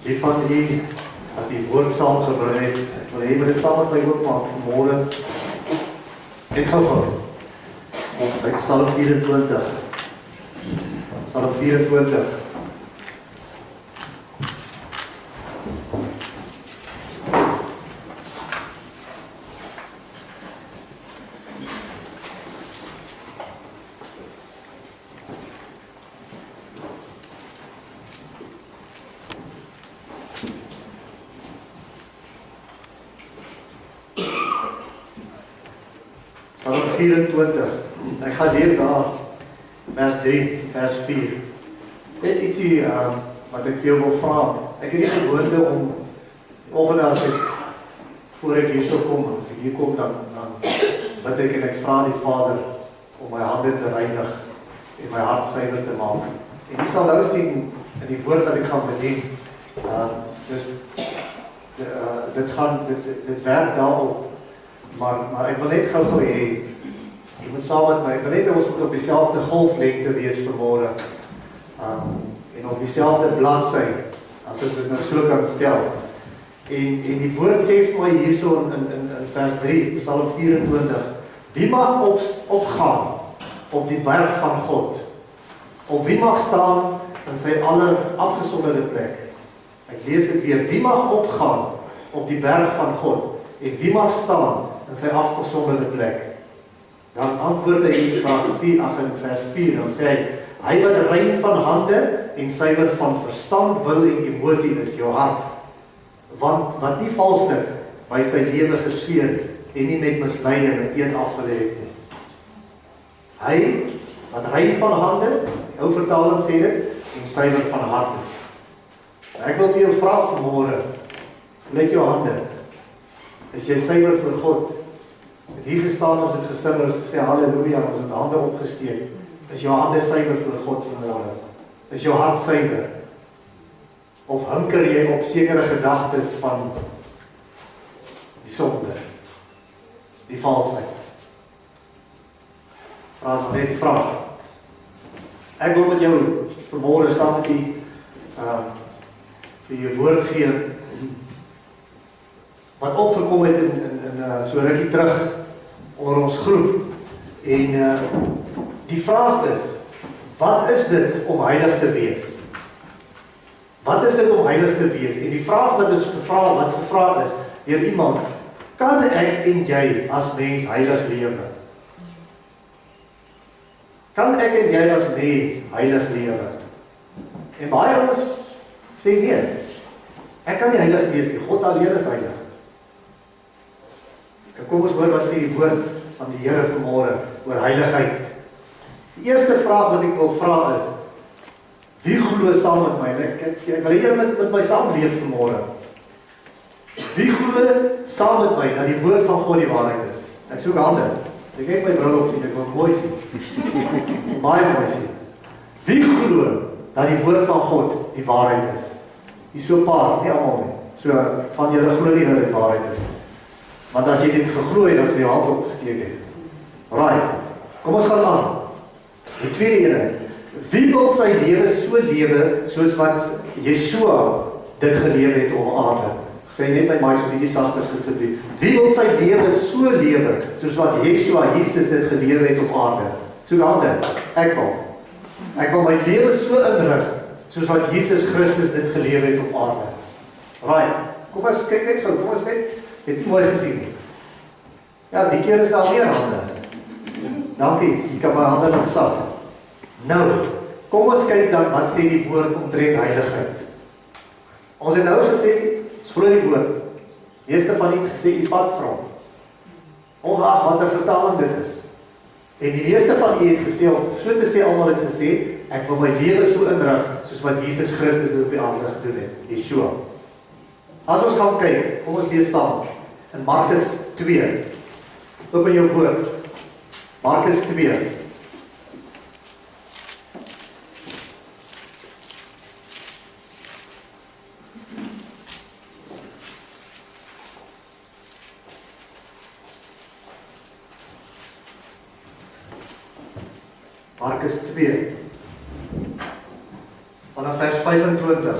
Die van u wat die woord saamgebring het, ek wil hê dit saam met my oopmaak vanmôre. Net gou. Op Psalm 24. Psalm 24. Psalm 24, ek gaan lees daar, vers 3, vers 4. Net ietsie wat ek vir jou wil vra. Ek het die gewoonte om, oggend as ek, voor ek hier so kom, as ek hier kom, dan bid ek en ek vra die Vader om my hande te reinig en my hart suiwer te maak. En jy sal nou sien, in die woord wat ek gaan bedien, dit werk daarop. Maar ek wil net gou hê, jy moet saam met my, ek wil net ons moet op dieselfde golflengte wees vanmôre, en op dieselfde bladsy, as ek dit nou so kan stel. En die woord sê vir my hierso in vers 3, Psalm 24, wie mag opgaan op die berg van God? Of wie mag staan in sy aller afgesonderde plek? Ek lees dit weer, wie mag opgaan op die berg van God? En wie mag staan in sy afgesonderde plek? Dan antwoord hy in vers 4, dan sê hy wat rein van hande en suiwer van verstand, wil en emosie is jou hart, want wat nie valslik by sy lewe gesweer en nie met misleiding 'n eed afgelê het nie. Hy wat rein van hande, die ou vertaling sê dit, en suiwer van hart is. Ek wil jou vra vanmôre, let jou hande, is jy suiwer vir God? Ons het hier gestaan, ons het gesing, ons het gesê halleluja, ons het hande opgesteek. Is jou hande suiwer vir God vanmôre? Is jou hart suiwer? Of hinker jy op sekere gedagtes van die sonde, die valsheid? Vraag nog net die vraag. Ek wil met jou vanmôre saam met die vir jou woord gee wat opgekom het in so rukkie terug onder ons groep. En die vraag is, wat is dit om heilig te wees? Wat is dit om heilig te wees? En die vraag wat gevra is deur iemand, kan ek en jy as mens heilig lewe? Kan ek en jy as mens heilig lewe? En baie ons sê nee, ek kan nie heilig wees nie, God alleen is heilig. En kom ons hoor wat sê die woord van die Here vanmôre oor heiligheid. Die eerste vraag wat ek wil vra is, wie glo saam met my? Ek wil hier met my saam leef vanmôre. Wie glo saam met my dat die woord van God die waarheid is? Ek soek hande. Ek het my bril op sien, ek wil mooi sien. Baie mooi sien. Wie glo dat die woord van God die waarheid is? Hier so 'n paar, nie almal nie. So van julle glo nie dat dit waarheid is. Want as jy dit geglo het, dan sal jy hand opgesteek het. Right. Kom ons gaan aan. Die tweede ene. Wie wil sy lewe so lewe soos wat Yeshua dit gelewe het op aarde? Sê net my mic so bietjie sagter asseblief. Wie wil sy lewe so lewe soos wat Yeshua Jesus dit gelewe het op aarde? So hande. Ek wil. Ek wil my lewe so inrig soos wat Jesus Christus dit gelewe het op aarde. Right. Kom ons kyk net gou. Kom ons net het mooi gesien nie. Ja, die keer is daar meer hande. Dankie, jy kan my hande laat sak. Nou, kom ons kyk dan wat sê die woord omtrent heiligheid. Ons het nou gesê, ons glo die woord. Meeste van het gesê, jy vat vir hom. Ongeag wat 'n vertaling dit is. En die meeste van u het gesê, of so te sê almal het gesê, ek wil my lewe so inrig, soos wat Jesus Christus dit op die aarde gedoen het. Yeshua. As ons gaan kyk, kom ons lees saam in Markus 2. Open jou woord. Markus 2. Markus 2. Vanaf vers 25.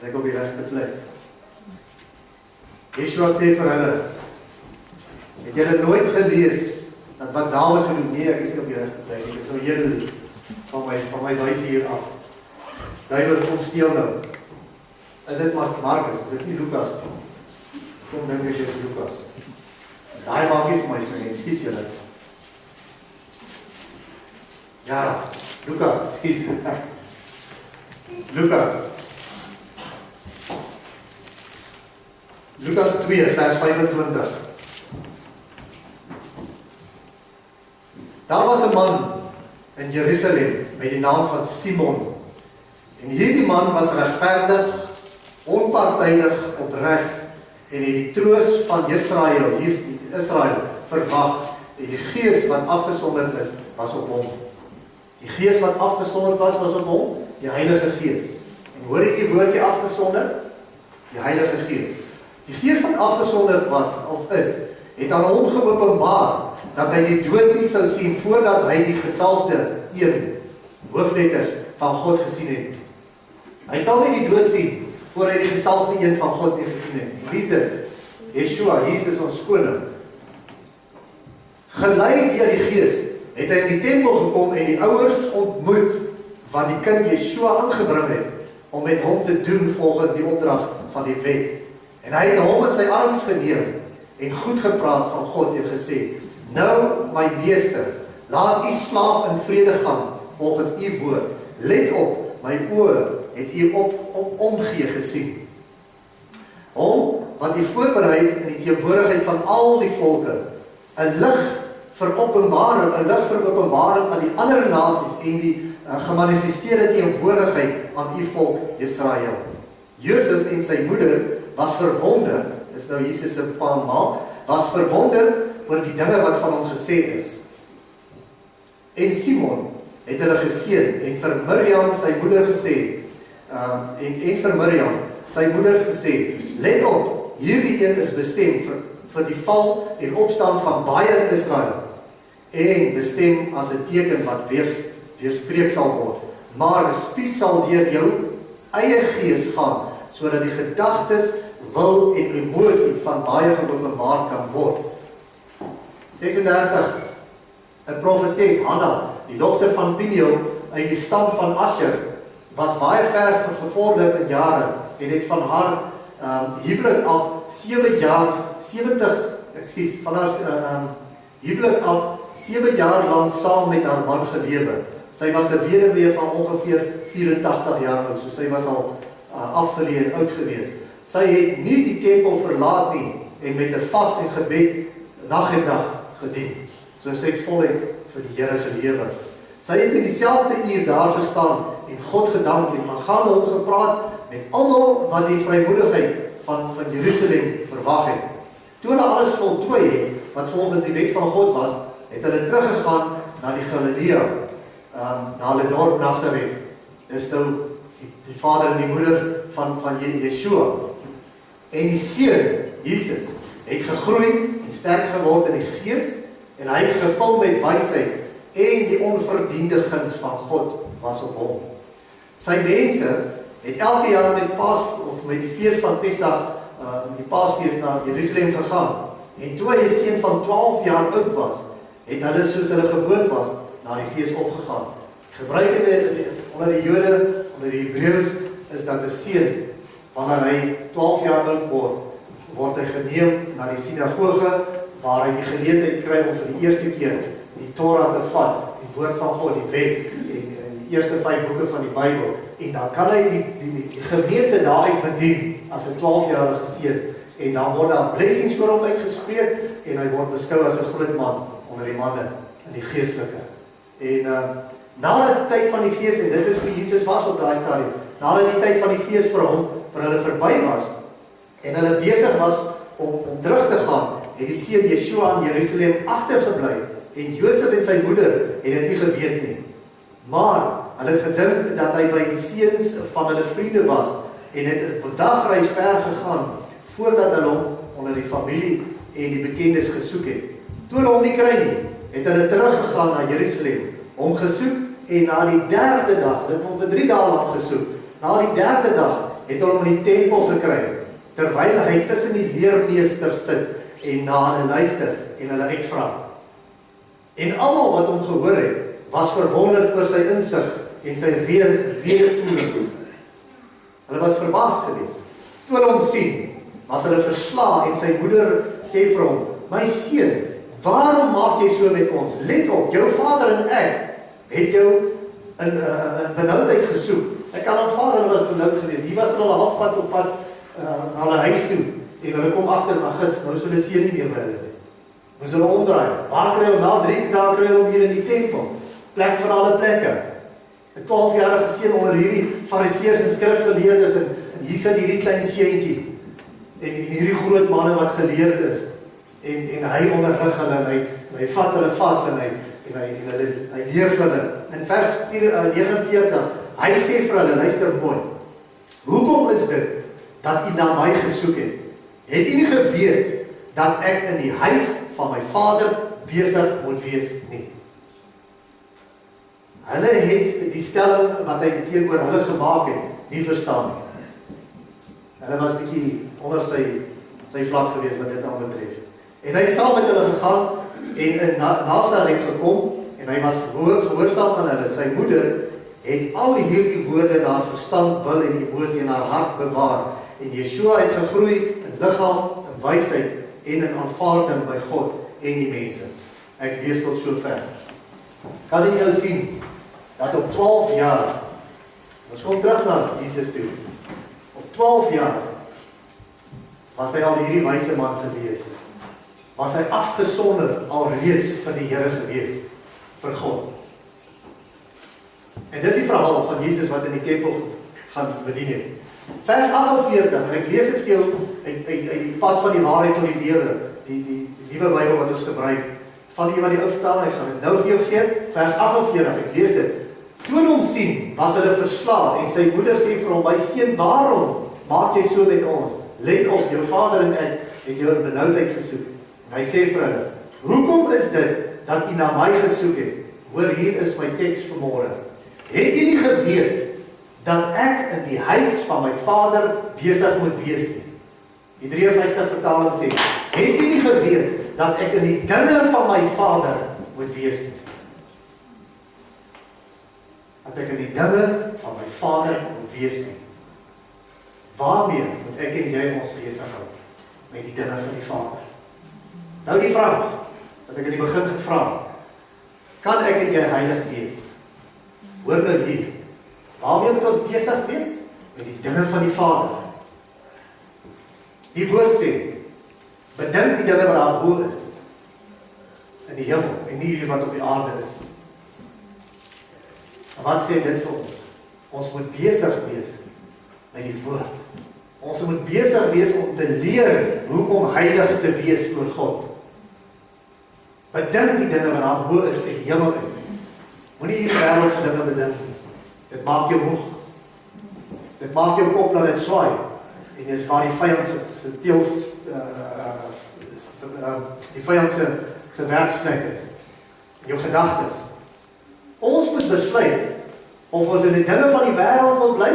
Is ek op die regte plek? Yeshua sê vir hulle, het julle nooit gelees, dat wat Dawid gedoen, nee, ek is nie op die regte plek, ek is nou heel van my wys hier af. Duidelik kom steel nou. Is dit Markus, is dit nie Lukas? Kom dink ek is Lukas. Daai maak nie vir my sin, ekskuus julle. Ja, Lukas, ekskuus. Lukas 2 vers 25. Daar was 'n man in Jerusalem met die naam van Simon. En hierdie man was regverdig, onpartydig, opreg en het die troos van Israel verwag en die gees wat afgesonderd is, was op hom. Die gees wat afgesonderd was op hom, die Heilige Gees. En hoor jy die woordjie afgesonderd? Die Heilige Gees. Die gees wat afgesonderd was, of is, het aan hom geopenbaar, dat hy die dood nie sou sien, voordat hy die gesalfde hoofletters van God gesien het. Hy sal nie die dood sien, voor hy die gesalfde een van God nie gesien het. Wie is dit? Yeshua, Jesus ons koning. Gelei deur die Gees, het hy in die tempel gekom en die ouers ontmoet, wat die kind Yeshua aangebring het, om met hom te doen volgens die opdrag van die wet. En hy het hom in sy arms geneem, en goed gepraat van God en gesê, nou my meester, laat u slaaf in vrede gaan, volgens u woord. Let op, my oë het u omgee gesien. Hom, wat u voorberei in die teenwoordigheid van al die volke, 'n lig vir openbaring aan die ander nasies en die gemanifesteerde teenwoordigheid aan u volk Israel. Josef en sy moeder was verwonderd, dis nou Jesus se pa en ma, was verwonderd oor die dinge wat van hom gesê is. En Simon het hulle geseën en vir Miriam sy moeder gesê, let op, hierdie een is bestem vir die val en opstaan van baie in Israel, en bestem as 'n teken wat weerspreek sal word. Maar 'n spies sal deur jou eie gees gaan, sodat die gedagtes, wil en emosie van baie geopenbaar kan word. 36. 'n profetes, Hanna, die dogter van Peniel, uit die stam van Asher, was baie ver gevorderd in jare, en het van haar huwelik af 7 jaar lang saam met haar man gelewe. Sy was 'n weduwee van ongeveer 84 jaar oud, so sy was al afgeleë en oud gewees. Sy het nie die tempel verlaat nie, en met 'n vas en gebed nag en dag gedien. So sy het voluit vir die Here gelewe. Sy het in dieselfde uur daar gestaan en God gedank en aangaande hom gepraat met almal wat die vrymoedigheid van Jerusalem verwag het. Toe hulle alles voltooi het, wat volgens die wet van God was, het hulle teruggegaan na die Galilea, na hulle dorp Nazareth. Dis nou die vader en die moeder van Yeshua. En die seun, Jesus, het gegroei en sterk geword in die gees, en hy is gevul met wysheid, en die onverdiende guns van God was op hom. Sy mense het elke jaar met die fees van Pesach, die Paasfees na Jerusalem gegaan, en toe hy 'n seun van 12 jaar oud was, het hulle soos hulle gewoond was, na die fees opgegaan. Gebruik onder die Jode, onder die Hebreërs, is dat 'n seun, wanneer hy 12 jaar oud word hy geneem na die sinagoge, waar hy die geleentheid kry om vir die eerste keer die Torah te vat, die woord van God, die wet, en die eerste 5 boeke van die Bybel, en dan kan hy die gemeente daaruit bedien, as 'n 12-jarige seun, en dan word daar blessings oor hom uitgespreek, en hy word beskou as 'n groot man, onder die manne, in die geestelike. En na die tyd van die fees, en dit is hoe Jesus was op daai stadium, na die tyd van die fees vir hulle verby was, en hulle besig was om terug te gaan, het die seun Yeshua in Jerusalem agtergebly, en Josef en sy moeder het dit nie geweet nie. Maar hulle het gedink dat hy by die seuns van hulle vriende was, en het 'n dagreis ver gegaan, voordat hulle hom onder die familie en die bekendes gesoek het. Toe hulle hom nie kry nie, het hulle teruggegaan na Jerusalem, hom gesoek, en na die 3de dag, hulle het hom vir 3 dae lank gesoek, na die 3de dag, het hom in die tempel gekry, terwyl hy tussen die leermeesters sit en na hulle luister en hulle uitvra. En almal wat hom gehoor het, was verwonderd oor sy insig en sy redevoerings. Hulle was verbaas geweest. Toe hulle hom sien, was hulle versla en sy moeder sê vir hom, my seun, waarom maak jy so met ons? Let op, jou vader en ek het jou in benoudheid gesoek. Ek kan aanvaar, hulle was benoud geweest. Hier was hulle halfpad op pad na hulle huis toe en hulle kom agter, maar gids, nou is hulle seun nie meer by hulle nie. Moes hulle omdraai. Waar kry hom na 3 dae kry hom hier in die tempel? Plek vir alle plekke. 'n 12-jarige seun onder hierdie fariseërs en skrifgeleerdes en hier sit hierdie klein seentjie en hierdie groot manne wat geleerd is en hy onderrig hulle en hy vat hulle vas en hy leer vir hulle. In vers 49, hy sê vir hulle, luister mooi, hoekom is dit dat u na my gesoek het? Het u nie geweet dat ek in die huis van my vader besig moet wees nie? Hulle het die stelling wat hy teenoor hulle gemaak het, nie verstaan nie. Hulle was bietjie onder sy vlak gewees wat dit aanbetref. En hy saam met hulle gegaan en in Nasaret gekom en hy was gehoorsaam aan hulle. Sy moeder het al hierdie woorde na haar verstand, wil en emosie in haar hart bewaar. En Yeshua het gegroei in liggaam, in wysheid en in aanvaarding by God en die mense. Ek lees tot sover. Kan jy nou sien dat op 12 jaar, ons kom terug na Jesus toe, op 12 jaar was hy al hierdie wyse man gewees. Was hy afgesonder alreeds vir die Here gewees, vir God. En dis die verhaal van Jesus wat in die tempel gaan bedien het. Vers 48, en ek lees dit vir jou uit die pad van die waarheid tot die lewe, die nuwe Bybel wat ons gebruik, van die wat die ou vertaling, ek gaan dit nou vir jou gee, vers 48, ek lees dit. Toe hulle hom sien, was hulle versla en sy moeder sê vir hom, my seun, waarom maak jy so met ons? Let op, jou vader en ek het jou in benoudheid gesoek. En hy sê vir hulle, hoekom is dit dat u na my gesoek het? Hoor, hier is my teks vanmôre. Het u nie geweet dat ek in die huis van my vader besig moet wees nie? Die 53 vertaling sê, het u nie geweet dat ek in die dinge van my vader moet wees nie? Dat ek in die dinge van my vader moet wees nie. Waarmee moet ek en jy ons besig hou? Met die dinge van die Vader. Nou die vraag, wat ek in die begin gevra het, kan ek en jy heilig wees? Hoor nou hier, waarmee moet ons besig wees? Met die dinge van die Vader. Die woord sê, bedink die dinge wat daar bo is, in die hemel, en nie hier wat op die aarde is. En wat sê dit vir ons? Ons moet besig wees met die woord. Ons moet besig wees om te leer hoe om heilig te wees voor God. Bedink die dinge wat daar bo is in die hemel in. Moenie hier wêreldse dinge bedink nie. Dit maak jou moeg. Dit maak jou kop laat dit swaai. En dis waar die vyand se teel die vyand se werksplek is. Jou gedagtes. Ons moet besluit of ons in die dinge van die wêreld wil bly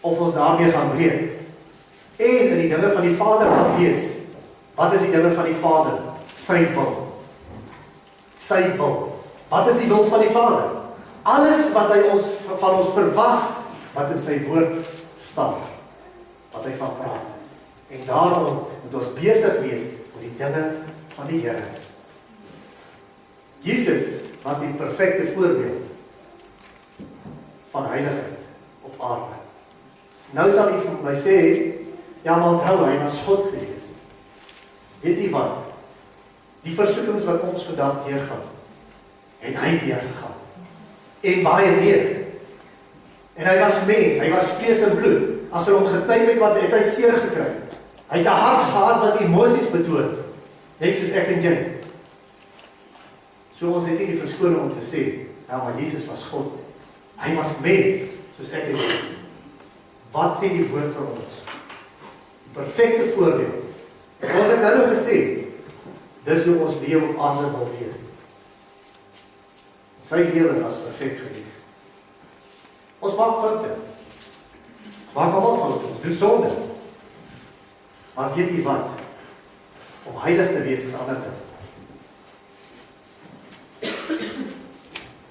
of ons daarmee gaan breek. En in die dinge van die Vader gaan wees. Wat is die dinge van die Vader? Sy wil. Sy wil. Wat is die wil van die Vader? Alles wat hy van ons verwag, wat in sy woord staan. Wat hy van praat. En daarom moet ons besig wees met die dinge van die Here. Jesus was die perfekte voorbeeld van heiligheid op aarde. Nou sal jy vir my sê, ja, maar onthou, hy was God gewees. Weet jy wat? Die versoekings wat ons vandag deurgaan, het hy deurgegaan. En baie meer. En hy was mens, hy was vlees en bloed. As hy hom getuig het, wat het hy seer gekry? Hy het 'n hart gehad wat emosies betoon. Net soos ek en jy. So ons het nie die verskoning om te sê, ja, maar Jesus was God. Hy was mens, soos ek en jy. Wat sê die woord vir ons? Die perfekte voorbeeld. En ons het nou gesê, dis hoe ons lewe op aarde wil wees. Sy lewe was perfek geweest. Ons maak foute. maak almal foute, ons doen sonde. Maar weet jy wat? Om heilig te wees is ander ding.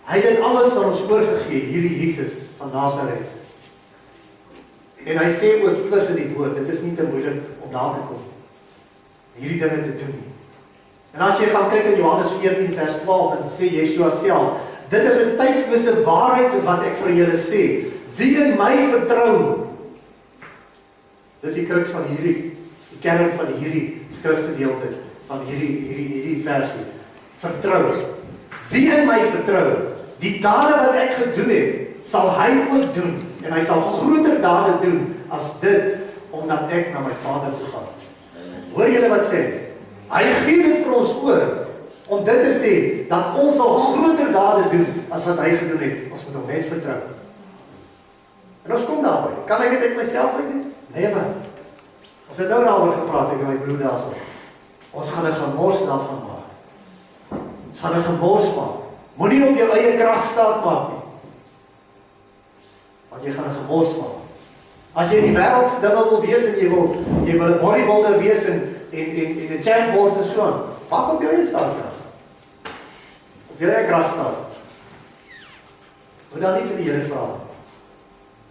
Hy het alles aan ons oorgegee, hierdie Jesus van Nazareth. En hy sê ook iewers in die woord, dit is nie te moeilik om na te kom, hierdie dinge te doen nie. En as jy gaan kyk in Johannes 14 vers 12, dan sê Yeshua self, dit is 'n tydlose waarheid wat ek vir julle sê, wie in my vertrou, dis die kruks van hierdie, die kern van hierdie skrifgedeelte, van hierdie versie, vertrou, wie in my vertrou, die dade wat ek gedoen het, sal hy ook doen, en hy sal groter dade doen as dit, omdat ek na my Vader toe gaan. Hoor julle wat sê? Hy gee dit vir ons oor, om dit te sê, dat ons sal groter dade doen, as wat hy gedoen het. Ons moet hom net vertrou. En ons kom daarby. Kan ek dit uit myself uit doen? Nee man. Ons het nou daaroor gepraat, ek en my broer daarso. Ons gaan 'n gemors daarvan maak. Ons gaan 'n gemors maak. Moenie op jou eie krag staat maak nie. Want jy gaan 'n gemors maak. As jy in die wêreldse dinge wil wees en jy wil 'n bodybuilder wees en 'n champ word en so aan, maak op jou eie staatkrag. Op jou eie krag staat. Moet dan nie vir die Here vra.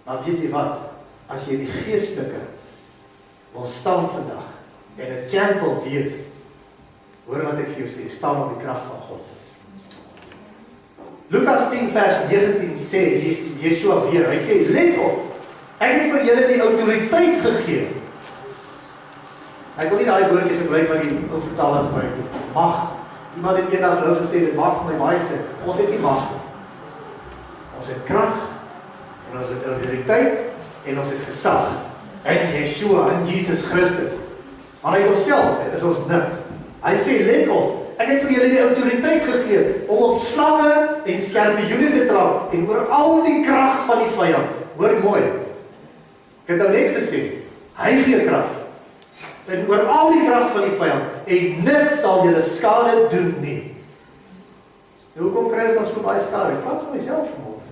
Maar weet jy wat? As jy die geestelike wil staan vandag en 'n champ wil wees, hoor wat ek vir jou sê, staan op die krag van God. Lukas 10 vers 19 sê Yeshua weer, hy sê, let op, ek het vir julle die autoriteit gegee. Ek wil nie daai woordjie gebruik wat die ou vertaler gebruik nie. Mag. Iemand het eendag nou gesê, dit maak vir my baie sin. Ons het nie mag nie. Ons het krag, en ons het autoriteit, en ons het gesag. In Yeshua, in Jesus Christus. Maar hy homself, is ons niks. Hy sê, let op, ek het vir julle die autoriteit gegee, om op slange en skorpioene te trap, en oor al die krag van die vyand. Hoor mooi. Ek het nou net gesê, hy gee krag. En oor al die krag van die vyand, en niks sal julle skade doen nie. Nou, hoekom kry ons dan so baie skade? Ek praat van myself vanmorgen.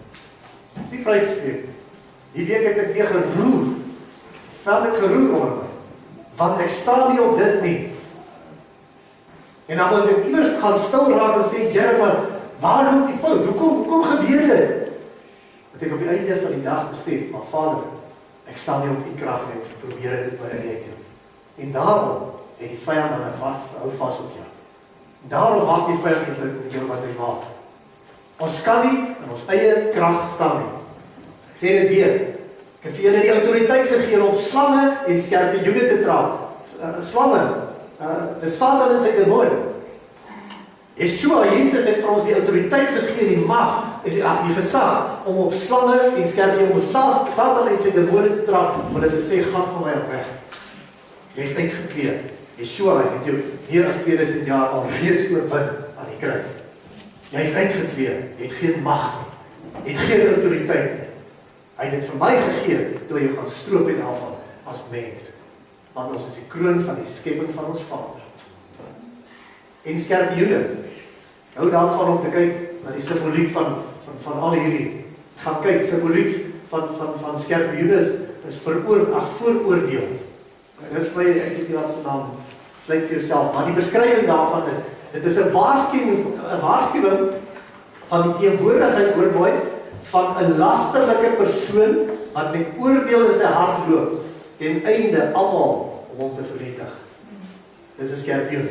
Dit is nie vrygespreek. Die week het ek weer geroer. Veld het geroer onder my. Want ek staan nie op dit nie. En dan moet ek iewers gaan stil raak en sê, Here, maar waar loop die fout? Hoekom gebeur dit? Dat ek op die einde van die dag besef, maar Vader, ek staan nie op die krag net, ek probeer dit by eie doen. En daarom het die vyand dan hou vas op jou. En daarom maak die vyand met jou wat hy maak. Ons kan nie in ons eie krag staan nie. Ek sê dit weer, ek het vir julle die autoriteit gegee om slange en skorpioene te trap. Slange, dis Satan en sy demone. Yeshua, Jesus het vir ons die autoriteit gegee, die mag, die gesag, om op slange en skorpioene, om Satan en sy demone te trap, om hulle te sê, gaan van my weg. Jy is uitgekleed. Yeshua het jou meer as 2000 jaar al reeds oorwin aan die kruis. Jy is uitgekleed. Jy het geen mag nie. Jy het geen autoriteit nie. Hy het dit vir my gegee, toe jy gaan stroop en afval as mens. Want ons is die kroon van die skepping van ons Vader. En skorpioene. Hou daarvan om te kyk na die simboliek van al hierdie. Gaan kyk, simboliek van skorpioene is vooroordeel. Dis my, ek weet nie wat sy naam sluit vir jouself, maar die beskrywing daarvan is, dit is 'n waarskuwing van die teenwoordigheid, hoor mooi, van 'n lasterlike persoon wat met oordeel in sy hart loop, ten einde almal om hom te vernietig. Dis 'n skorpioen.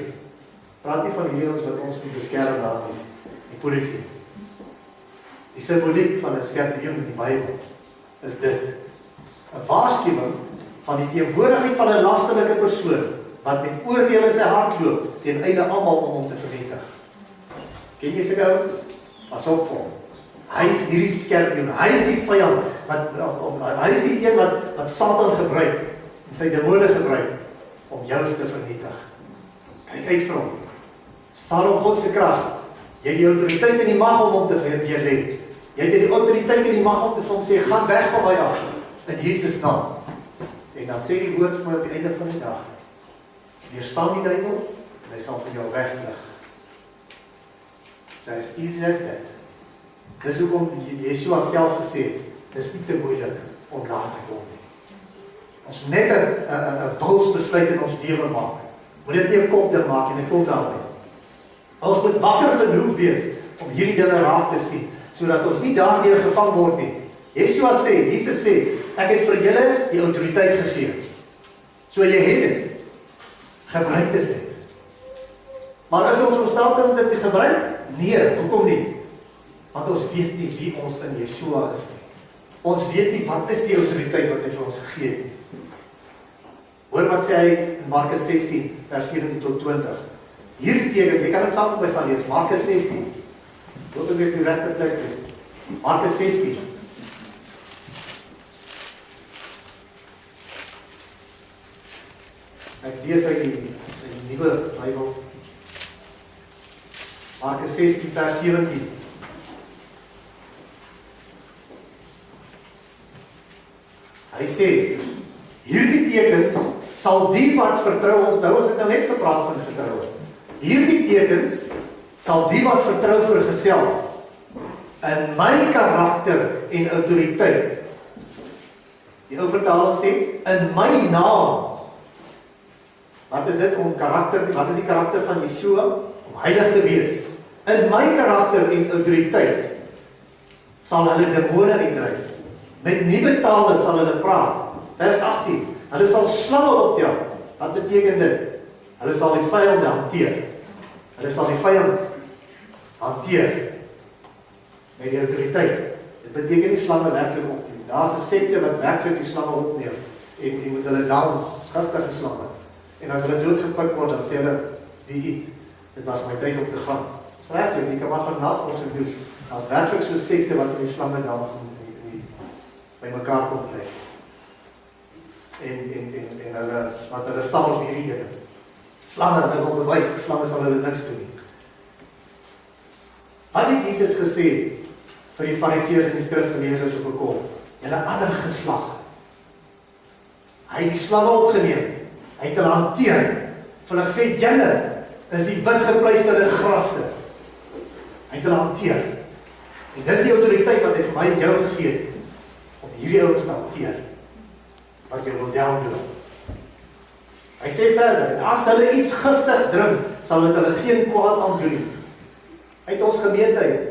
Praat nie van hierdie ons wat ons moet beskerm daar nie, die polisie. Die simboliek van 'n skorpioen in die Bybel is dit, 'n waarskuwing van die teenwoordigheid van 'n lasterlike persoon, wat met oordeel in sy hart loop, ten einde almal om hom te vernietig. Ken jy sulke ouens? Pas op vir hom. Hy is hierdie skorpioen, hy is die vyand, hy is die een wat Satan gebruik, en sy demone gebruik, om jou te vernietig. Kyk uit vir hom. Staan op God se krag. Jy het die autoriteit en die mag om hom te weerlê. Jy het die autoriteit en die mag om te vir hom sê, gaan weg van my af, in Jesus naam. En dan sê die woord vir my op die einde van die dag, weerstaan die duiwel, en hy sal van jou wegvlug. So as easy as that. Dis hoekom Yeshua self gesê het, dis nie te moeilik om na te kom nie. Ons moet net 'n wilsbesluit in ons lewe maak. Moet dit nie 'n kopding maak en 'n kop daarby. Ons moet wakker genoeg wees om hierdie dinge raak te sien, sodat ons nie daardeur gevang word nie. Jesus sê, ek het vir julle die autoriteit gegee. So jy het dit. Gebruik dit net. Maar is ons in staat om dit te gebruik? Nee, hoekom nie? Want ons weet nie wie ons in Yeshua is nie. Ons weet nie wat is die autoriteit wat hy vir ons gegee het nie. Hoor wat sê hy in Markus 16, vers 17 tot 20. Hierdie tekens, jy kan dit saam met my gaan lees, Markus 16. Wat is ek die regte plek het? Markus 16. Ek lees uit die nuwe Bybel. Markus 16 vers 17. Hy sê, hierdie tekens sal die wat vertrou, ons het nou net gepraat van vertroue. Hierdie tekens sal die wat vertrou vergesel in my karakter en autoriteit. Die ou vertaling sê, in my naam. Wat is dit om karakter, wat is die karakter van Yeshua? Om heilig te wees. In my karakter en autoriteit sal hulle demone uitdryf. Met nuwe tale sal hulle praat. Vers 18. Hulle sal slange optel. Wat beteken dit? Hulle sal die vyand hanteer. Hulle sal die vyand hanteer met die autoriteit. Dit beteken nie slange werklik opneem. Daar's 'n sekte wat werklik die slange opneem en met hulle dans, giftige slange. En as hulle doodgepik word, dan sê hulle, wie dit was my tyd om te gaan. Dis regtig, jy kan maar gaan navorsing doen. Daar's werklik so sekte wat in die slange dans en by mekaar kom bly. En hulle, wat hulle staan op hierdie ene. Slange, hulle wil bewys, slange sal hulle niks doen nie. Wat het Jesus gesê vir die fariseërs en die skrifgeleerdes op 'n kol? Julle ander geslag. Hy het die slange opgeneem. Hy het hulle hanteer. Vir hulle gesê, julle is die witgepleisterde grafte. Hy het hulle hanteer. En dis die autoriteit wat hy vir my en jou gegee het, om hierdie ouens te hanteer, wat jy wil download. Hy sê verder, en as hulle iets giftigs drink, sal dit hulle geen kwaad aandoen nie. Uit ons gemeente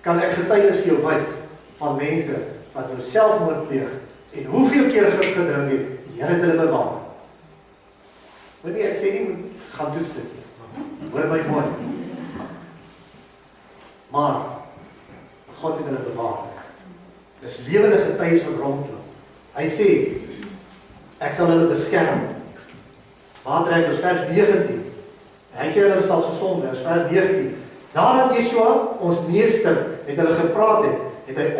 kan ek getuienis vir jou wys van mense wat hulle selfmoord pleeg en hoeveel keer gif gedrink het, die Here het hulle bewaar. Weet nie, ek sê nie moet gaan toets dit nie. Hoor my mooi. Maar God het hulle bewaar. Dis lewende getuies wat rondloop. Hy sê, ek sal hulle beskerm. Waar trek ons vers 19? Hy sê hulle sal gesond wees, vers 19. Nadat Yeshua, ons meester, met hulle gepraat het, het hy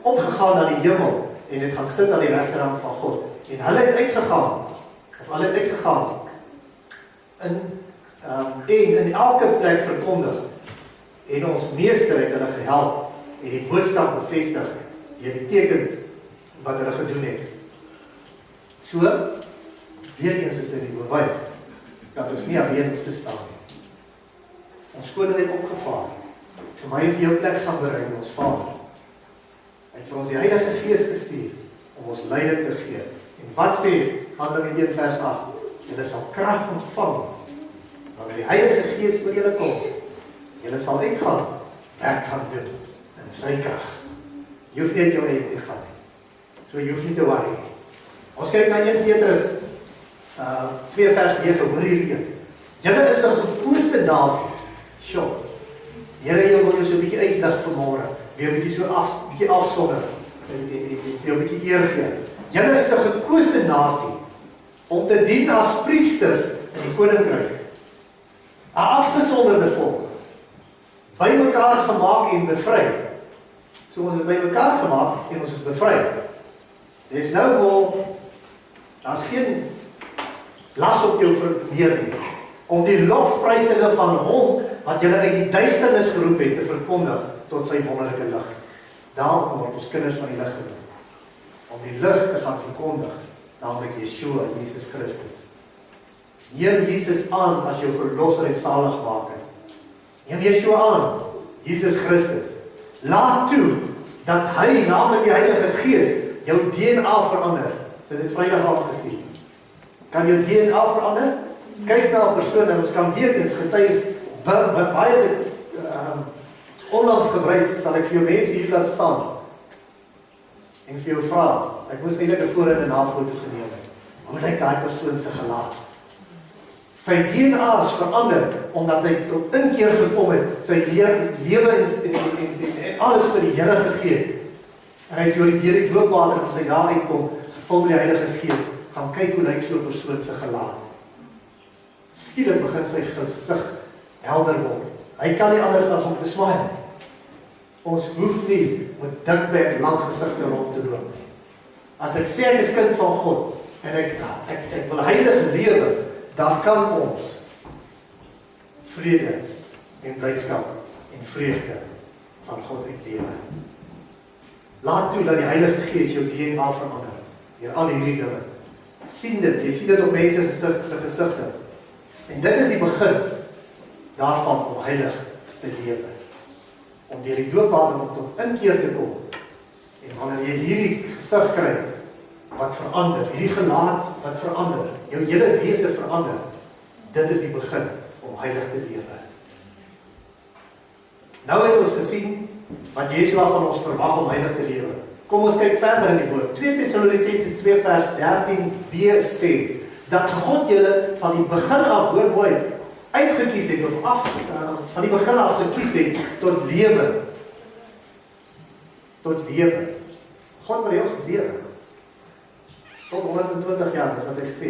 opgegaan na die hemel en het gaan sit aan die regterhand van God. En hulle het uitgegaan en in elke plek verkondig. En ons meester het hulle gehelp en die boodskap bevestig deur die tekens wat hulle gedoen het. So, weer eens is dit die bewys dat ons nie alleen hoef te staan nie. Ons koning het opgevaar. Vir my en vir jou plek gaan berei met ons Vader. Hy het vir ons die Heilige Gees gestuur om ons leiding te gee. En wat sê Handelinge 1 vers 8? Julle sal krag ontvang wanneer die Heilige Gees oor julle kom. Julle sal uitgaan, werk gaan doen in sy krag. Jy hoef nie jou eie te gaan nie. So jy hoef nie te worry nie. Ons kyk na 1 Petrus 2 vers 9, hoor hierdie een. Julle is 'n gekose nasie. Sjoe. Here, jy wil jou so 'n bietjie uitlig vanmôre. Weer 'n bietjie afsonder. En vir jou 'n bietjie eer gee. Julle is 'n gekose nasie om te dien as priesters in die koninkryk. 'n Afgesonderde volk. By mekaar gemaak en bevry. So ons is by mekaar gemaak en ons is bevry. There's no more, daar's geen las op jou meer nie, om die lofprysinge van hom, wat julle uit die duisternis geroep het, te verkondig tot sy wonderlike lig. Daarom word ons kinders van die lig genoem. Om die lig te gaan verkondig, naamlik Yeshua, Jesus Christus. Neem Jesus aan as jou verlosser en zaligmaker. Neem Yeshua aan, Jesus Christus. Laat toe, dat hy, namelijk die Heilige Gees, jou DNA verander. So dit Vrydag aand gesien. Kan jou DNA verander? Kyk na 'n persoon en ons kan weer eens getuies wat baie dit onlangs gebruik, sal ek vir jou mense hier laat staan en vir jou vra. Ek moes eintlik 'n voor- en 'n na-foto geneem het. Hoe lyk daai persoon se gelaat? Sy DNA is verander omdat hy tot inkeer gekom het, sy lewe en alles vir die Here gegee. En hy het deur die doopwater en sy daar uitkom, gevul met die Heilige Gees, gaan kyk hoe lyk so 'n persoon se gelaat. Skielik begin sy gesig helder word. Hy kan nie anders as om te smile. Ons hoef nie met dikbek lang gesigte rond te loop. As ek sê ek is kind van God en ek wil heilig lewe, dan kan ons vrede en blydskap en vreugde van God uitlewe. Laat toe dat die Heilige Gees jou DNA verander deur al hierdie dinge. Sien dit, jy sien dit op mense se gesigte. En dit is die begin daarvan om heilig te lewe. Om deur die doopwater om tot inkeer te kom. En wanneer jy hierdie gesig kry wat verander, hierdie gelaat wat verander, jou hele wese verander, dit is die begin om heilig te lewe. Nou het ons gesien wat Yeshua van ons verwag om heilig te lewe. Kom ons kyk verder in die woord. 2 Tessalonisense 2 vers 13b sê dat God julle van die begin af, hoor mooi, uitgekies het of van die begin af gekies het tot lewe. Tot lewe. God wil hê ons moet lewe. Tot 120 jaar, dis wat hy sê.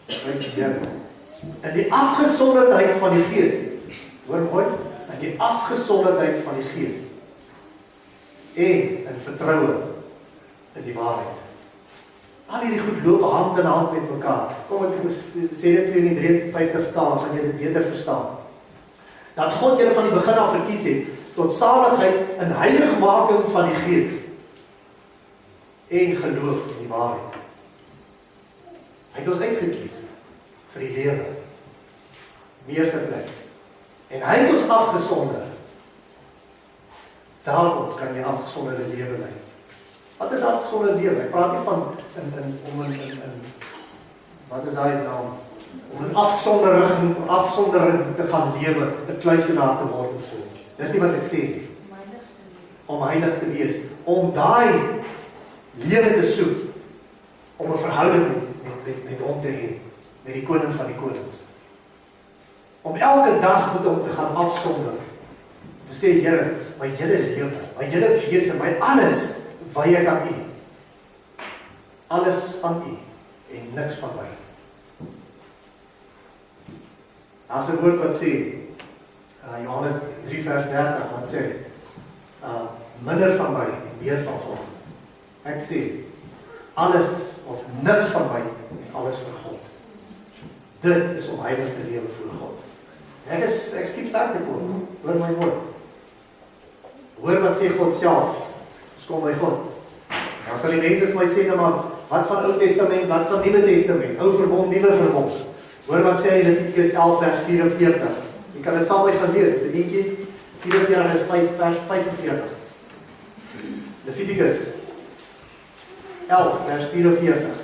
Prys die Here. In die afgesonderdheid van die Gees. Hoor mooi, in die afgesonderdheid van die Gees. En in vertroue in die waarheid. Al hierdie goed loop hand in hand met mekaar. Kom ek sê dit vir jou in die 53 taal, dan gaan jy dit beter verstaan. Dat God julle van die begin af verkies het tot saligheid in heiligmaking van die Gees en geloof in die waarheid. Hy het ons uitgekies vir die lewe. Die eerste plek. En hy het ons afgesonder. Daarom kan jy afgesonderde lewe lei. Wat is afgesonderde lewe? Ek praat nie van wat is daai naam? Om in afsondering te gaan lewe, 'n kluisenaar te word of so. Dis nie wat ek sê nie. Om heilig te wees, om daai lewe te soek, om 'n verhouding met hom te hê, met die koning van die konings. Om elke dag met hom te gaan afsonder. Te sê, Here, my hele lewe, my hele wese, my alles, wy ek aan U. Alles aan U en niks van my. Daar's 'n woord wat sê, Johannes 3 vers 30, wat sê, minder van my en meer van God. Ek sê, alles of niks van my en alles vir God. Dit is om heilig te lewe voor God. Ek skiet verder kort, hoor my woord. Hoor wat sê God self, ons kom by God. Dan sal die mense vir my sê, nou maar, wat van Ou Testament, wat van Nuwe Testament, Ou Verbond, Nuwe Verbond. Hoor wat sê hy in Levitikus 11 vers 44. Jy kan dit saam met my gaan lees, dis 'n eentjie, 44 vers 45. Levitikus 11 vers 44.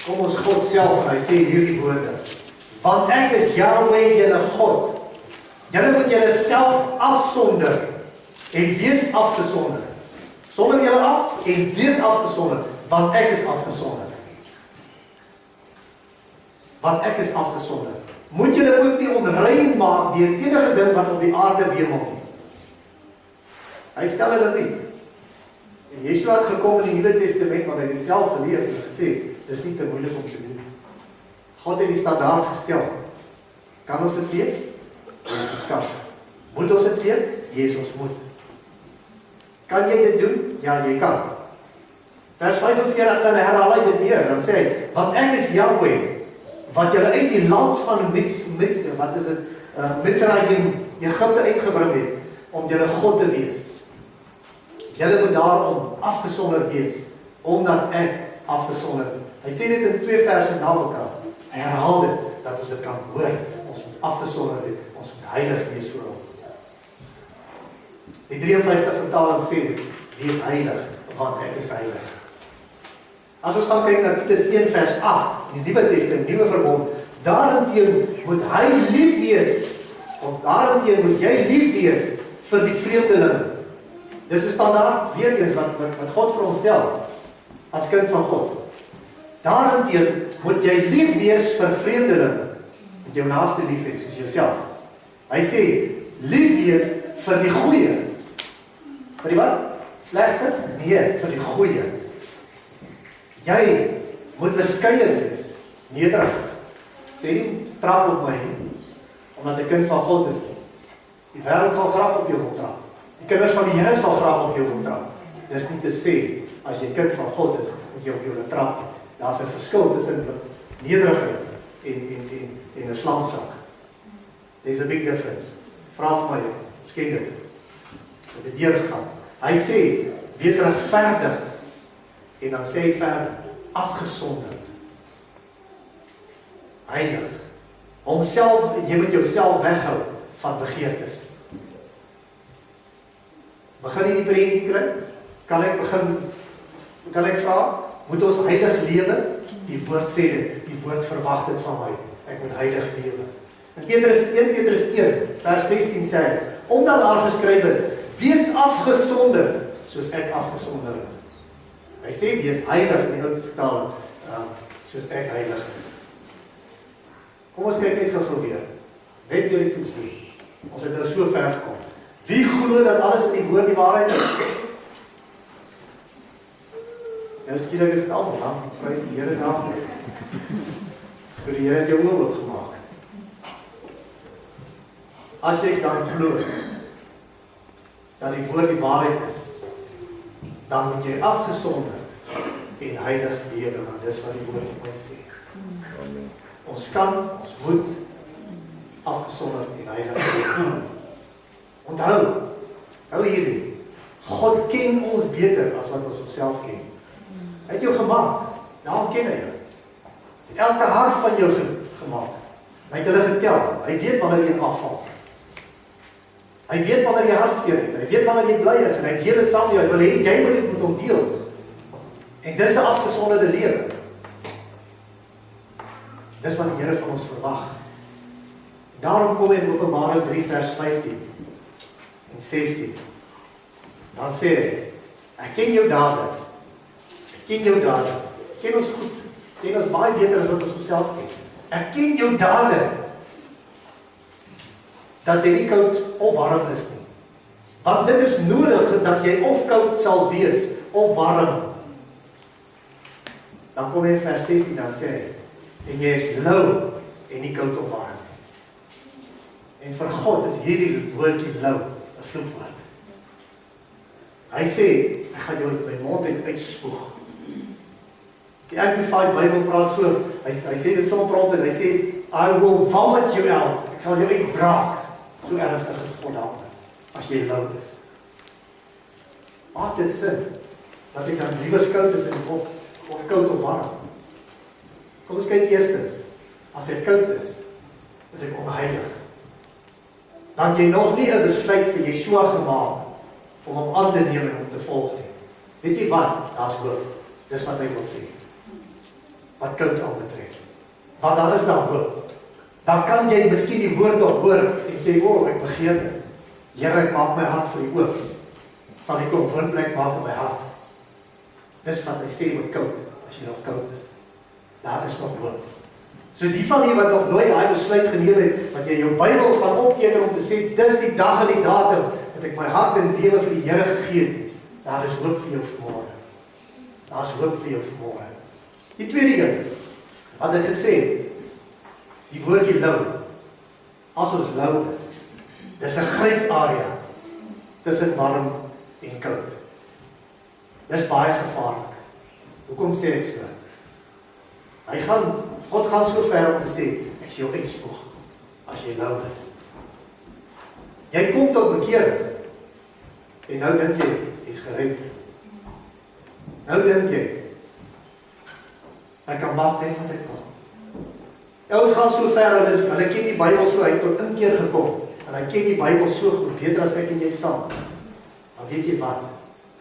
Kom ons God self en hy sê hierdie woorde. Want ek is Yahweh, julle God. Julle moet julle self afsonder en wees afgesonder. Sonder julle af en wees afgesonder, want ek is afgesonder. Want ek is afgesonder. Moet julle ook nie onrein maak deur enige ding wat op die aarde wemel nie. Hy stel hulle nie. En Yeshua het gekom in die Nuwe Testament, maar hy het self geleef en gesê, dis nie te moeilik om te doen. God het die standaard gestel. Kan ons dit leef? Ons geskap. Moet ons dit leef? Yes, ons moet. Kan jy dit doen? Ja, jy kan. Vers 45 dan herhaal hy dit weer. Dan sê hy, want ek is Yahweh, wat julle uit die land van Mitzrayim, Egipte uitgebring het, om julle God te wees. Julle moet daarom afgesonder wees, omdat ek afgesonder het. Hy sê dit in 2 verse na mekaar. Hy herhaal dit, dat ons dit kan hoor. Ons moet afgesonder wees, ons moet heilig wees voor hom. Die 53 vertaling sê, wees heilig, want ek is heilig. As ons gaan kyk na Titus 1 vers 8, in die Nuwe Testament, Nuwe Verbond, daarenteen moet hy lief wees, of daarenteen moet jy lief wees vir die vreemdelinge. Dis 'n standaard weer eens wat God vir ons stel, as kind van God. Daarenteen moet jy lief wees vir vreemdelinge, moet jou naaste lief wees, soos jouself. Hy sê, lief wees vir die goeie. Vir die wat? Slegte? Nee, vir die goeie. Jy moet beskeie wees, nederig. Sê nie, trap op my nie, omdat ek kind van God is nie. Die wêreld sal graag op jou wil trap. Die kinders van die Here sal graag op jou wil trap. Dis nie te sê, as jy kind van God is, moet jy op jou wil trap nie. Daar's 'n verskil tussen nederigheid en 'n slangsak. There's a big difference. Vra vir my, ons ken dit. As ek dit deurgegaan. Hy sê, wees regverdig, en dan sê hy verder, afgesonderd. Heilig. Homself, jy moet jouself weghou van begeertes. Begin jy die prentjie kry? Kan ek vra, moet ons heilig lewe? Die woord sê dit, die woord verwag dit van my. Ek moet heilig lewe. In 1 Petrus 1, vers 16 sê hy, omdat daar geskryf is, wees afgesonder, soos ek afgesonder is. Hy sê, wees heilig, in die ou vertaling, soos ek heilig is. Kom ons kyk net gou weer. Net weer die toets doen. Ons het nou so ver gekom. Wie glo dat alles in die woord die waarheid is? Nou skielik is dit almal, dan prys die Here daarvoor. So die Here het jou oë oopgemaak. As jy dan glo dat die woord die waarheid is, dan moet jy afgesonderd en heilig lewe, want dis wat die woord vir my sê. Ons kan, ons moet afgesonderd en heilig lewe. Onthou hierdie, God ken ons beter as wat ons onsself ken. Hy het jou gemaak, daarom ken hy jou. Hy het elke hart van jou gemaak. Hy het hulle getel, hy weet wanneer jy afval. Hy weet wanneer jy hartseer het, hy weet wanneer jy bly is, en hy deel dit saam met jou, hy wil hê, jy moet dit met hom deel. En dis 'n afgesonderde lewe. Dis wat die Here van ons verwag. Daarom kom hy in Openbaring 3 vers 15 en 16. Dan sê hy, ek ken jou dade. Ek ken jou dade. Ken ons goed. Ken ons baie beter as wat ons onsself ken. Ek ken jou dade. Dat jy nie koud of warm is nie. Want dit is nodig dat jy of koud sal wees of warm. Dan kom hy in vers 16, dan sê hy, en jy is lou en nie koud of warm nie. En vir God is hierdie woordjie lou 'n vloekwoord. Hy sê, ek gaan jou uit my mond uitspoeg. Die Amplified Bible praat so, hy sê dit so praat en hy sê, I will vomit you out. Ek sal jou uitbraak. So ernstig is God daarmee, as jy lou is. Maak dit sin, dat ek dan liewer koud is of koud of warm. Kom ons kyk eerstens, as ek koud is ek onheilig. Dan jy nog nie 'n besluit vir Yeshua gemaak, om hom aan te neem en hom te volg nie. Weet jy wat? Daar's hoop. Dis wat hy wil sê. Wat koud aanbetref. Want dan is daar hoop. Dan kan jy miskien die woord nog hoor en sê, ek begeer dit. Here, ek maak my hart vir u oop. Sal ek kom woonplek maak in my hart. Dis wat hy sê met koud, as jy nog koud is. Daar is nog hoop. So die van die wat nog nooit daai besluit geneem het, wat jy jou Bybel gaan opteken om te sê, dis die dag en die datum, dat ek my hart en lewe vir die Here gegee het, daar is hoop vir jou vanmôre. Daar is hoop vir jou vanmôre. Die tweede een, wat hy gesê, die woordjie lou, as ons lou is, dis 'n grys area, tussen warm en koud. Dis baie gevaarlik. Hoekom sê ek so? God gaan so ver om te sê, ek sê jou uitspoeg, as jy lou is. Jy kom tot bekering, en nou dink jy, jy's gered. Nou dink jy, ek kan maak net wat ek wil. Ons gaan so ver, hulle ken die Bybel so, hy het tot inkeer gekom, en hy ken die Bybel so goed, beter as ek en jy saam. Maar weet jy wat?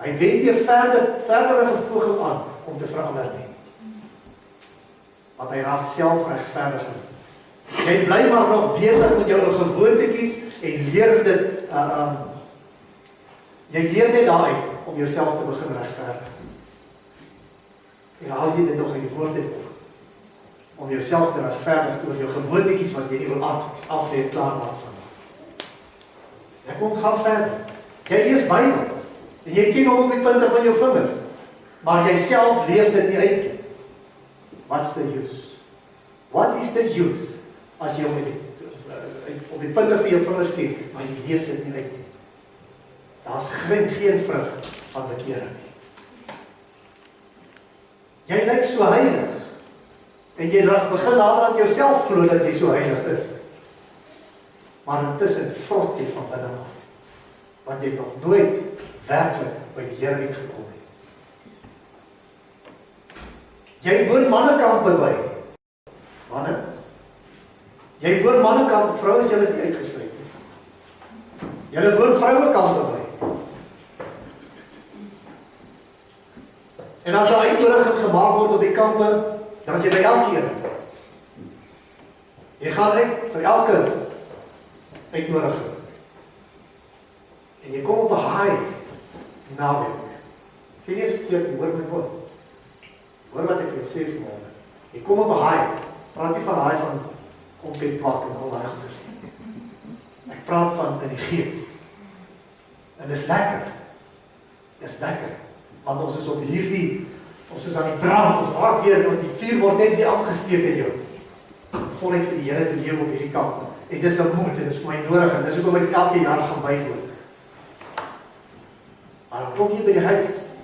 Hy wend nie verdere poging aan om te verander nie. Want hy raak self regverdig. Jy bly maar nog besig met jou gewoontetjies en leer dit, jy leer net daaruit om jouself te begin regverdig. En haal jy dit nog in die woord uit ook, om jouself te regverdig oor jou gewoontetjies wat jy nie wil afleer klaarmaak van. Jy kom gaan verder. Jy lees Bybel, en jy ken hom op die punte van jou vingers, maar jy self leef dit nie uit nie. What's the use? What is the use? As jy op die punte van jou vingers ken, maar jy leef dit nie uit nie. Daar's geen vrug van bekering nie. Jy lyk so heilig, en jy begin later aan jouself glo dat jy so heilig is. Maar intussen vrot jy van binne af, want jy het nog nooit werklik by die Here uitgekom het. Jy woon mannekampe by. Manne? Jy woon mannekampe, vroue is julle nie uitgesluit nie. Julle woon vrouekampe by. En as daar uitnodiging gemaak word op die kampe, dan is jy by elkeen. Jy gaan uit vir elke uitnodiging. En jy kom op 'n haai naweek. Sien jy eens verkeerd, jy hoor my woord. Hoor wat ek vir jou sê vanmorgen. Jy kom op 'n haai, praat nie van haai van kompetpak en al die goeders nie. Ek praat van in die gees. En dis lekker. Dis lekker. Want ons is op hierdie, ons is aan die brand, ons raak weer, want die vuur word net weer aangesteek in jou. Volheid vir die Here te lewe op hierdie kampe. En dis 'n moed, en dis vir my nodig, en dis hoekom ek elke jaar gaan bywoon. Maar dan kom jy by die huis,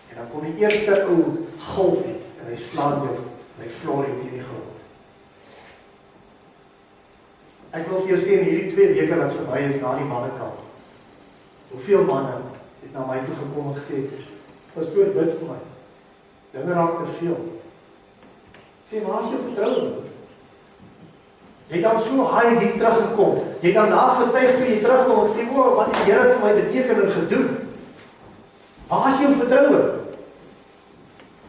en dan kom die eerste ou golfie, en hy slaan jou, en hy vloer jou teen die grond. Ek wil vir jou sê, in hierdie 2 weke wat verby is na die mannekamp, hoeveel manne het na my toe gekom en gesê, pastoor, bid vir my. Dinge raak te veel. Sê, waar is jou vertroue? Jy het dan so haai hier teruggekom. Jy het dan nagetuig toe jy terugkom en sê, o, wat die Here vir my beteken en gedoen. Waar is jou vertroue?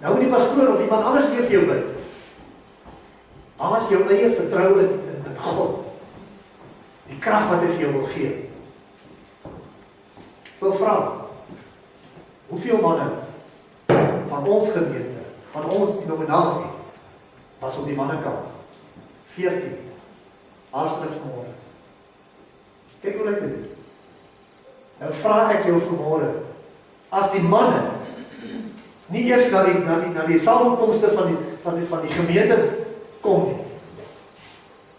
Nou moet die pastoor of iemand anders weer vir jou bid. Waar is jou eie vertroue in God? Die krag wat hy vir jou wil gee. Ek wil vra, hoeveel manne van ons gemeente, van ons denominasie, was op die mannekamp? 14. Aanskrif vanmorgen. Kyk hoe lyk dit. Nou vra ek jou vanmorgen, as die manne nie eers na die samenkomste van die gemeente kom nie,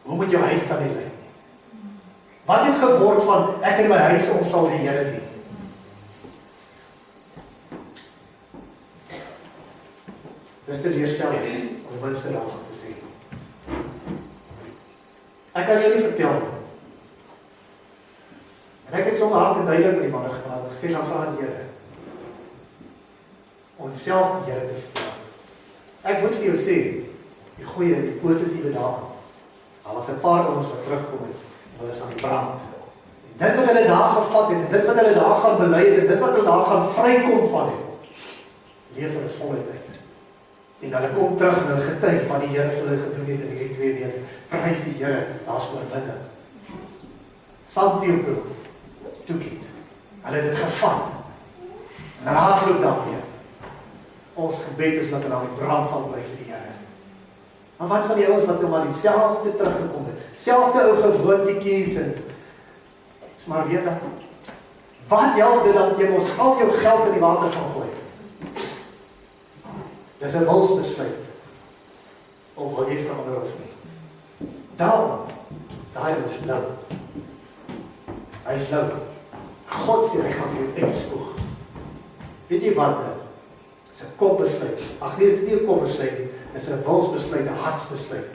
hoe moet jou huis dan nie lyk nie? Wat het geword van, ek in my huis ons sal die Here dien? Dis teleurstelling, om die minste daarvan te sê. Ek kan jou nie vertel nie. En ek het so hard en duidelik met die manne gepraat en gesê, gaan vra die Here, om self die Here te vertel. Ek moet vir jou sê, die goeie, die positiewe dae, daar was 'n paar ons wat terugkom het, en hulle is aan die brand. En dit wat hulle daar gevat het, en dit wat hulle daar gaan bely het, en dit wat hulle daar gaan vrykom van het, leef hulle voluit uit. En hulle kom terug en hulle getuig wat die Here vir hulle gedoen het in hierdie 2 weke. Prys die Here, daar's oorwinning. Some people took it. Hulle het dit gevat. En hulle hardloop daarmee. Ons gebed is dat hulle aan die brand sal bly vir die Here. Maar wat van die ouens wat nou maar dieselfde teruggekom het? Selfde ou gewoontetjies en is maar weer dan. Wat help dit dan jy ons al jou geld in die water gaan gooi? Dis 'n wilsbesluit. Of wil jy verander of nie? Daai is nou. Hy is nou. God sê hy gaan vir jou uitspoeg. Weet jy wat? Dis 'n kopbesluit. Ag nee, dis nie 'n kopbesluit nie. Dis 'n wilsbesluit, 'n hartsbesluit.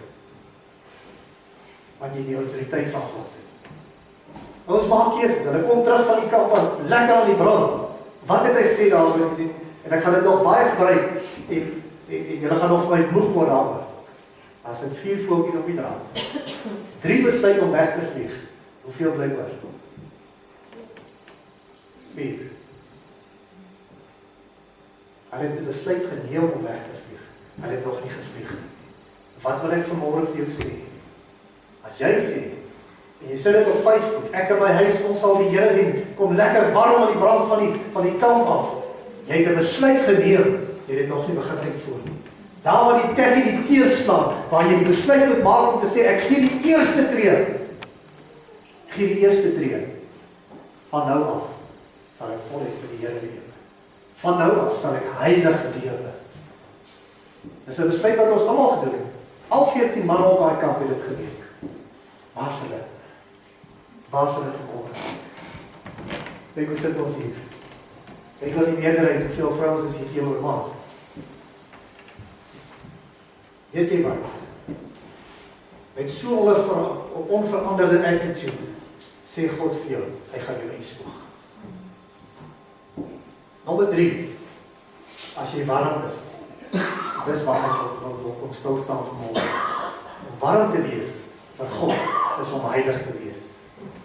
Want jy die autoriteit van God het. Ons maak keuses. Hulle kom terug van die kamp af, lekker aan die brand. Wat het hy gesê daaroor? En ek gaan dit nog baie gebruik, en julle gaan nog vir my moeg word daaroor. As dit 4 voeltjies op die draad. 3 besluit om weg te vlieg. Hoeveel bly oor? 4. Hulle het 'n besluit geneem om weg te vlieg. Hulle het nog nie gevlieg nie. Wat wil ek vanmôre vir jou sê? As jy sê, en jy sit dit op Facebook, ek in my huis, ons sal die Here dien, kom lekker warm aan die brand van die kamp af. Jy het 'n besluit geneem, jy het dit nog nie begin uitvoer nie. Daar waar die tekkie die teer slaan, waar jy die besluit moet maak om te sê, ek gee die eerste tree. Ek gee die eerste tree. Van nou af sal ek voluit vir die Here lewe. Van nou af sal ek heilig lewe. Dis 'n besluit wat ons almal gedoen het. Al 14 manne op daai kamp het dit geweet. Waar is hulle? Waar is hulle vanmôre? Kyk hoe sit ons hier. Kyk wat die meerderheid, hoeveel vrouens is hier teenoor mans. Weet jy wat? Met so 'n onveranderde attitude, sê God vir jou, hy gaan jou uitspoeg. Nommer 3, as jy warm is, dis waar ek wil kom stilstaan vanmôre. Om warm te wees vir God is om heilig te wees.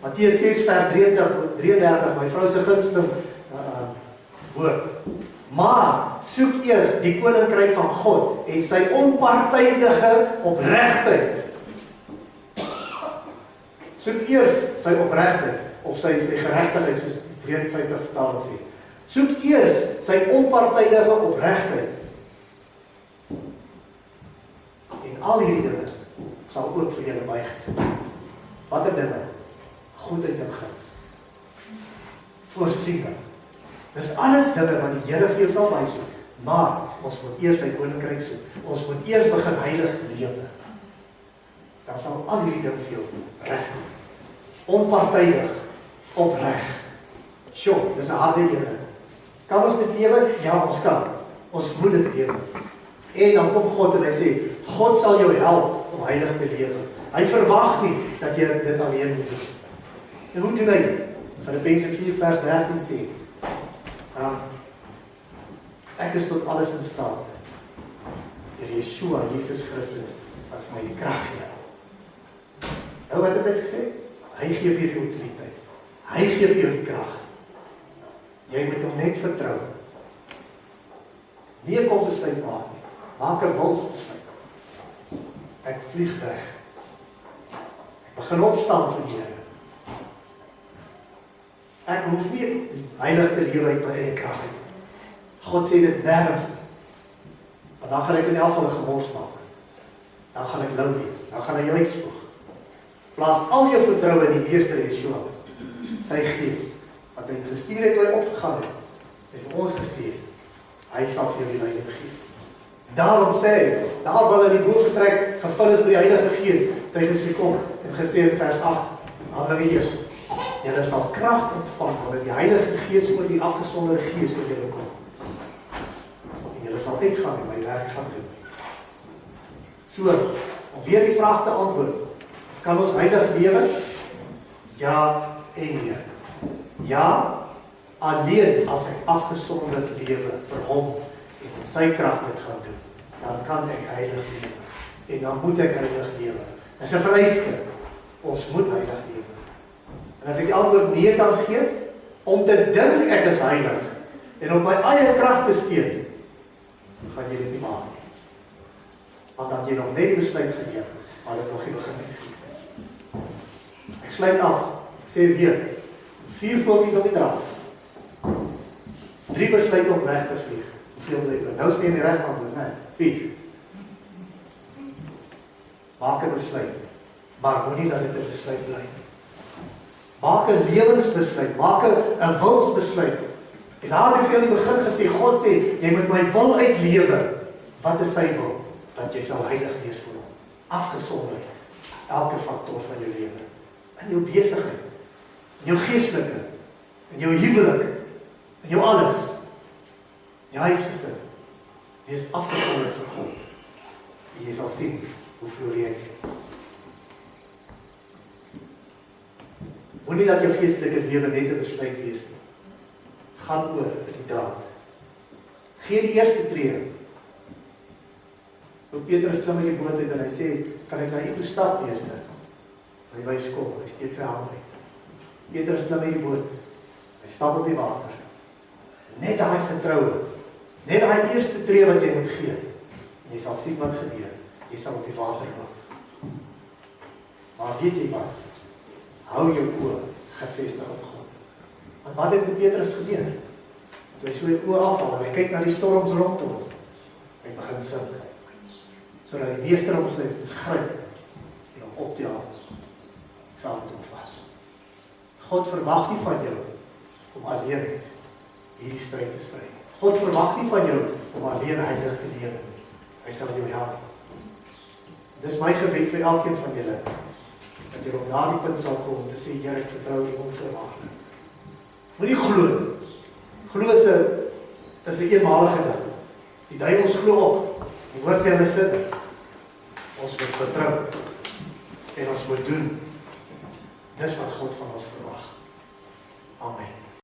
Matteus 6 vers 33, my vrou se gunsteling woord. Maar soek eers die koninkryk van God en sy onpartydige opregtheid. Soek eers sy opregtheid of sy geregtigheid, soos 53 vertaling sê. Soek eers sy onpartydige opregtheid. En al hierdie dinge sal ook vir julle bygesit. Watter dinge? Goedheid en guns. Voorsiening. Dis alles dinge wat die Here vir jou sal bysoek. Maar ons moet eers sy koninkryk soek. Ons moet eers begin heilig lewe. Dan sal al hierdie dinge vir jou reg. Onpartydig, opreg. Sjoe, dis 'n harde ene. Kan ons dit lewe? Ja, ons kan. Ons moet dit lewe. En dan kom God en hy sê, God sal jou help om heilig te lewe. Hy verwag nie dat jy dit alleen moet doen. En hoe doen hy dit? Filippense 4 vers 13 sê, ek is tot alles in staat deur Yeshua, Jesus Christus, wat vir my die krag gee. Nou wat het hy gesê? Hy gee vir jou autoriteit. Hy gee vir jou die krag. Jy moet hom net vertrou. Nie 'n kopbesluit maak nie. Maak 'n wilsbesluit. Ek vlieg weg. Ek begin opstaan vir die Here. Ek hoef nie heilig te lewe uit my eie krag uit. God sê dit nêrens nie. Want dan gaan ek in elk geval 'n gemors maak. Dan gaan ek lou wees. Dan gaan hy jou uitspoeg. Plaas al jou vertroue in die Meester Yeshua. Sy Gees wat hy gestuur het toe hy opgegaan het. Hy vir ons gestuur. Hy sal vir jou die leiding gee. Daarom sê hy, daar wil hy die boventrek gevul is met die Heilige Gees. Hy gesê kom en gesê in vers 8, Handelinge 1, julle sal krag ontvang wanneer die Heilige Gees oor die afgesonderde Gees oor julle kom. En julle sal uitgaan en my werk gaan doen. So, om weer die vraag te antwoord, kan ons heilig lewe? Ja en nee. Ja, alleen as ek afgesonderd lewe vir hom en in sy krag dit gaan doen, dan kan ek heilig lewe. En dan moet ek heilig lewe. Dis 'n vereiste. Ons moet heilig lewe. En as ek die antwoord nee kan gee, om te dink ek is heilig en op my eie krag te steun, gaan jy dit nie maak nie. Want dan jy nog net besluit geneem, maar dit nog nie begin uitvoer. Ek sluit af. Ek sê weer, 4 voeltjies op die draad. 3 besluit om weg te vlieg. Hoeveel bly oor? Nou steen die reg antwoord, né? 4. Maak 'n besluit, maar moenie dat dit 'n besluit bly. Maak 'n lewensbesluit, maak 'n wilsbesluit. En daar het ek vir jou in die begin gesê, God sê, jy moet my wil uitlewe. Wat is sy wil? Dat jy sal heilig wees vir hom. Afgesonder elke faktor van jou lewe. In jou besigheid, in jou geestelike, in jou huwelik, in jou alles. In jou huisgesin. Wees afgesonderd vir God. En jy sal sien hoe floreer jy. Moenie dat jou geestelike lewe net 'n besluit wees nie. Gaan oor in die daad. Gee die eerste tree. Toe Petrus klim in die boot uit en hy sê, kan ek na u toe stap, meester? Hy wys kom, hy steek sy hand uit. Petrus klim in die boot. Jy stap op die water. Net daai vertroue. Net daai eerste tree wat jy moet gee. En jy sal sien wat gebeur. Jy sal op die water loop. Maar weet jy wat? Hou jou oë gefestig op God. Want wat het met Petrus gebeur? Toe hy so die oë afhaal en hy kyk na die storms rondom. Hy begin sink. Sodat die meester hom gryp en hom op die hand saam te vat. God verwag nie van jou om alleen hierdie stryd te stry. God verwag nie van jou om alleen heilig te lewe nie. Hy sal jou help. Dis my gebed vir elkeen van julle, dat jy op daardie punt sal kom om te sê, Here, ek vertrou U onvoorwaardelik. Moenie glo nie. Glo is 'n eenmalige ding. Die duiwels glo op. Die woord sê hulle sin. Ons moet vertrou en ons moet doen. Dis wat God van ons verwag. Amen.